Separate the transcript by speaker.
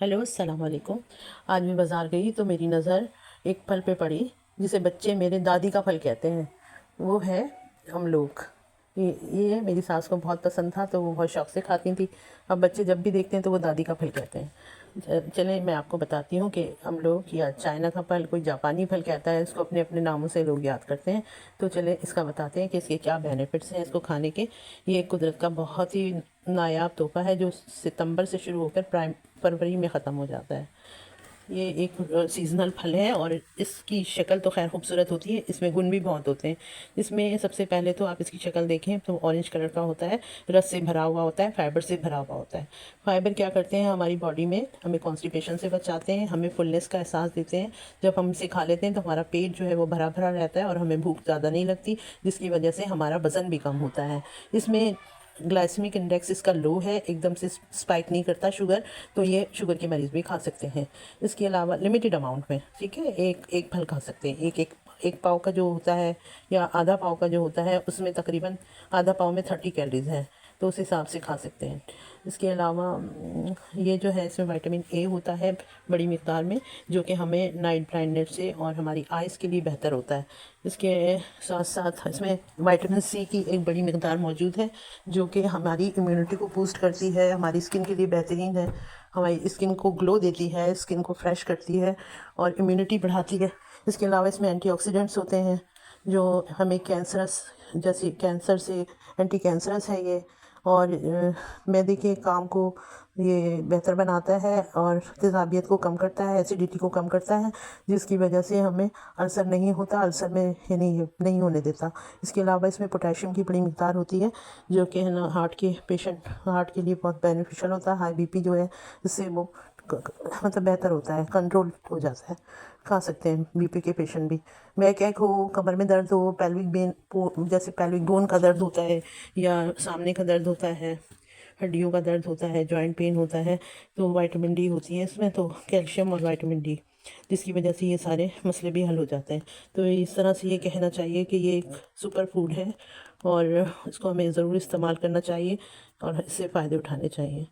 Speaker 1: Hello अस्सलाम वालेकुम। आज मैं बाज़ार गई तो मेरी नज़र एक फल पे पड़ी जिसे बच्चे मेरे दादी का फल कहते हैं। वो है अमलोक। ये मेरी सास को बहुत पसंद था तो वो बहुत शौक़ से खाती थी। अब बच्चे जब भी देखते हैं तो वो दादी का फल कहते हैं। चलें मैं आपको बताती हूँ कि अमलोक या चाइना का फल, कोई जापानी फल कहता है, इसको अपने अपने नामों से लोग याद करते हैं। तो चलें इसका बताते हैं कि इसके क्या बेनिफिट्स हैं इसको खाने के। ये कुदरत का बहुत ही नायाब तोहफ़ा है जो सितंबर से शुरू होकर प्राइम फरवरी में ख़त्म हो जाता है। ये एक सीज़नल फल है और इसकी शक्ल तो खैर खूबसूरत होती है, इसमें गुण भी बहुत होते हैं। इसमें सबसे पहले तो आप इसकी शक्ल देखें तो ऑरेंज कलर का होता है, रस से भरा हुआ होता है, फाइबर से भरा हुआ होता है। फाइबर क्या करते हैं हमारी बॉडी में, हमें कॉन्स्टिपेशन से बचाते हैं, हमें फुलनेस का एहसास देते हैं। जब हम इसे खा लेते हैं तो हमारा पेट जो है वो भरा भरा रहता है और हमें भूख ज़्यादा नहीं लगती, जिसकी वजह से हमारा वज़न भी कम होता है। इसमें ग्लाइसेमिक इंडेक्स इसका लो है, एकदम से स्पाइक नहीं करता शुगर, तो ये शुगर के मरीज़ भी खा सकते हैं। इसके अलावा लिमिटेड अमाउंट में, ठीक है, एक एक फल खा सकते हैं। एक पाव का जो होता है या आधा पाव का जो होता है उसमें तकरीबन आधा पाव में 30 कैलोरीज हैं, तो उस हिसाब से खा सकते हैं। इसके अलावा ये जो है इसमें विटामिन ए होता है बड़ी मिक़दार में, जो कि हमें नाइट ब्लाइंडनेस से और हमारी आइज़ के लिए बेहतर होता है। इसके साथ साथ इसमें विटामिन सी की एक बड़ी मिक़दार मौजूद है, जो कि हमारी इम्यूनिटी को बूस्ट करती है, हमारी स्किन के लिए बेहतरीन है, हमारी स्किन को ग्लो देती है, स्किन को फ्रेश करती है और इम्यूनिटी बढ़ाती है। इसके अलावा इसमें एंटीऑक्सीडेंट्स होते हैं जो हमें कैंसरस, जैसे कैंसर से एंटी कैंसरस है ये, और मैदे के काम को ये बेहतर बनाता है और तेज़ाबियत को कम करता है, एसिडिटी को कम करता है, जिसकी वजह से हमें अल्सर नहीं होता, अल्सर में यानी नहीं होने देता। इसके अलावा इसमें पोटेशियम की बड़ी मिक़दार होती है, जो कि है ना हार्ट के लिए बहुत बेनिफिशियल होता है। हाई बीपी जो है इससे वो मतलब बेहतर होता है, कंट्रोल हो जाता है। खा सकते हैं बीपी के पेशेंट भी। बैक एक हो, कमर में दर्द हो, जैसे पेल्विक बोन का दर्द होता है या सामने का दर्द होता है, हड्डियों का दर्द होता है, जॉइंट पेन होता है, तो विटामिन डी होती है इसमें, तो कैल्शियम और विटामिन डी, जिसकी वजह से ये सारे मसले भी हल हो जाते हैं। तो इस तरह से ये कहना चाहिए कि ये एक सुपर फूड है और इसको हमें ज़रूर इस्तेमाल करना चाहिए और इससे फ़ायदे उठाने चाहिए।